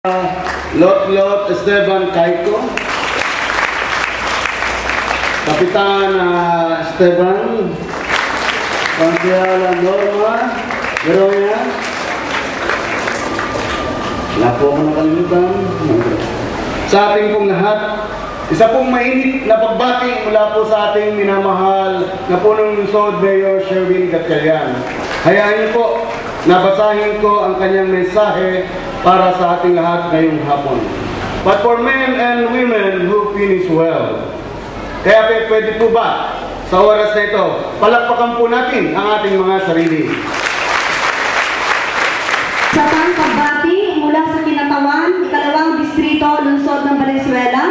Lot Esteban Caico, Kapitan Esteban, Pansiala Norma Veronia, wala po ako nakalimutan. Sa ating pong lahat, isa pong mainit na pagbati mula po sa ating minamahal na punong lungsod, Mayor Sherwin Gatchalian. Hayaan po, nabasahin ko ang kanyang mensahe para sa ating lahat ngayong hapon. But for men and women who finish well. Kaya pwede po ba sa oras na ito, palakpakan po natin ang ating mga sarili. Sa pagbati mula sa Kinatawan, ikalawang distrito, lungsod ng Valenzuela,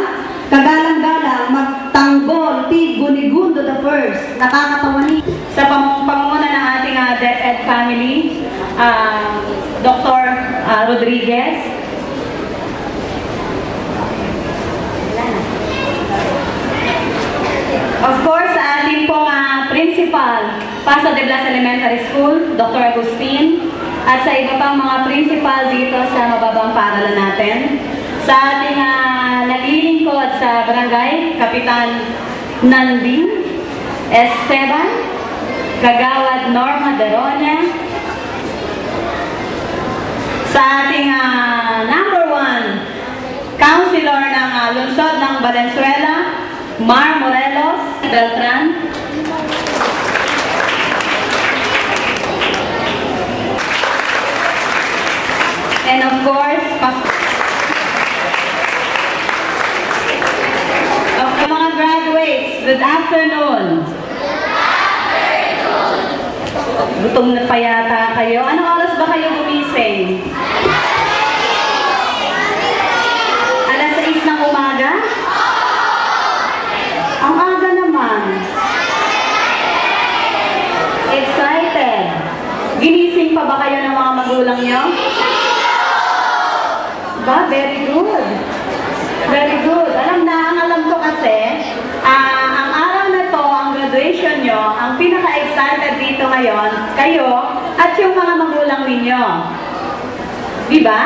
kagalang-galang magtanggol, Tig Gunigundo the First, nakakatawa ni sa pamumuno ng ating DepEd family, Dr. Rodriguez, of course, sa ating pong principal, Paso de Blas Elementary School, Dr. Agustin, at sa iba pang mga principal dito sa mababang paaralan natin. Sa ating naglilingkod sa barangay, Kapitan Nanding Esteban, Kagawad Norma Veronia, sa ating number 1 councilor ng lungsod ng Valenzuela, Mar Morelos Beltran, and of course, mga graduates, good afternoon. Gutom na pa yata kayo. Anong oras ba kayo gumising? Alas 6 ng umaga? Ang aga naman. Excited. Ginising pa ba kayo ng mga magulang nyo? Ba, very good. Very good. Alam ko kasi, ang araw na to, ang graduation nyo, ang pinaka-excited dito ngayon, kayo, at yung mga magulang ninyo. Diba?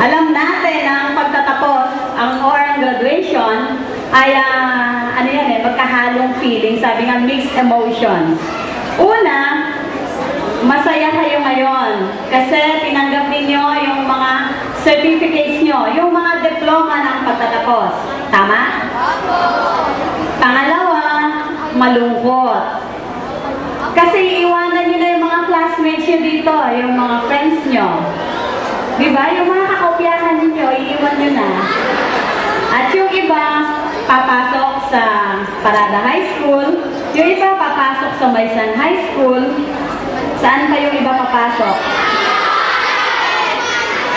Alam natin na ang pagtatapos, ang graduation, ay, magkahalong feeling, sabi nga, mixed emotions. Una, masaya kayo ngayon kasi tinanggap ninyo yung mga certificates nyo, yung mga diploma ng pagtatapos. Tama? Pangalawa, malungkot. Kasi iiwanan nyo na yung mga classmates nyo dito, yung mga friends nyo. Diba? Yung mga kakopyahan ninyo, iiwan nyo na. At yung iba, papasok sa Parada High School. Yung iba, papasok sa Maysan High School. Saan kayong iba papasok?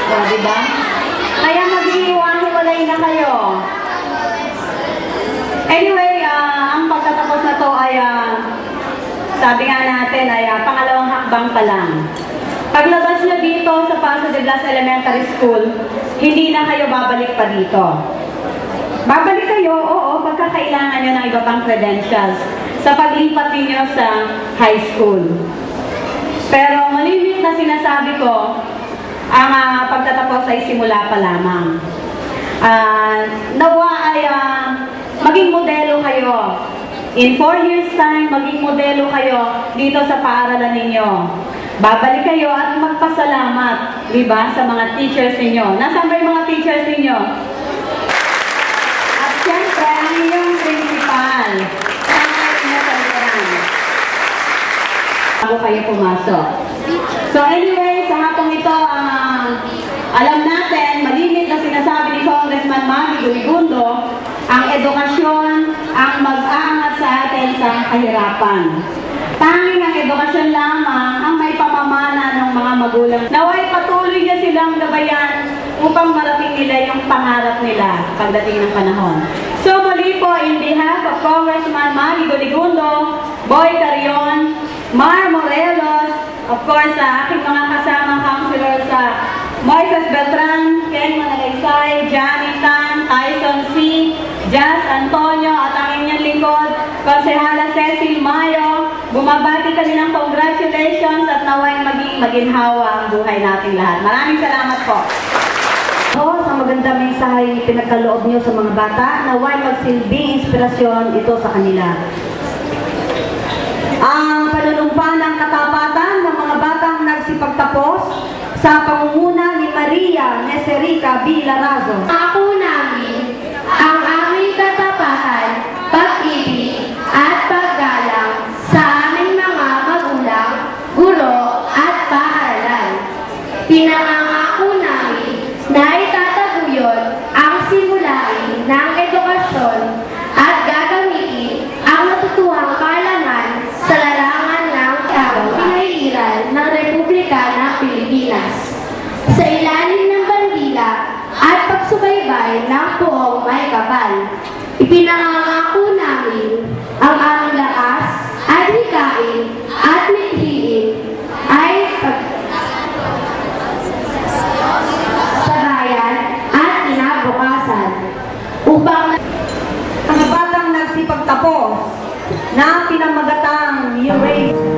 O, diba? Kaya mag-iiwan-iwalay na kayo. Anyway, ang pagtatapos na to ay, sabi nga natin, ay pangalawang hakbang pa lang. Paglabas nyo dito sa Paso de Blas Elementary School, hindi na kayo babalik pa dito. Babalik kayo, oo, pagkakailangan nyo ng iba pang credentials sa paglipat ninyo sa high school. Pero malimit na sinasabi ko, ang pagtatapos ay simula pa lamang. Nawa ay maging modelo kayo. In 4 years time, maging modelo kayo dito sa paaralan ninyo. Babalik kayo at magpasalamat, diba, sa mga teachers ninyo. Nasaan ba yung mga teachers ninyo? At syempre, ang inyong principal. Bago kayo pumasok. So anyway, sa hapong ito, alam natin, malimit na sinasabi ni Congressman Maggie Gunigundo, ang edukasyon ang mag-aangat sa atin sa kahirapan. Tanging ang edukasyon lamang ang may pamamana ng mga magulang. Naway patuloy niya silang gabayan upang marating nila yung pangarap nila pagdating ng panahon. So muli po, in behalf of Congressman Maggie Gunigundo, Boy Carion, Mar Morelos, of course, aking mga kasamang councilor sa Moises Beltran, Ken Manalaysay, Johnny Tan, Tyson C, Jazz Antonio, at ang inyong lingkod, Konsehala Cecil Mayo, bumabati kami ng congratulations at naway maging maginhawa ang buhay nating lahat. Maraming salamat po. Sa maganda mensahe pinagkaloob niyo sa mga bata, naway magsilbing inspirasyon ito sa kanila. Ang panunumpa ng katapatan ng mga batang nagsipagtapos sa pangunguna ni Maria Neserica B. Larazo. Ako namin ang aming katapatan, pag-ibig at paggalang sa aming mga magulang, guro at paaralan. Pinangangako namin na itataguyod ang simulain ng edukasyon at gagamitin ang natutuhang kaalaman sa larangan ng pinahiriran ng Republika ng Pilipinas sa ilalim ng bandila at pagsubaybay ng buong may kapal. Ipinangangako namin ang aming lakas at hikain at mithiin ay sa bayan at kinabukasan upang Mga batang nagsipagtapos na pinamagatang New Race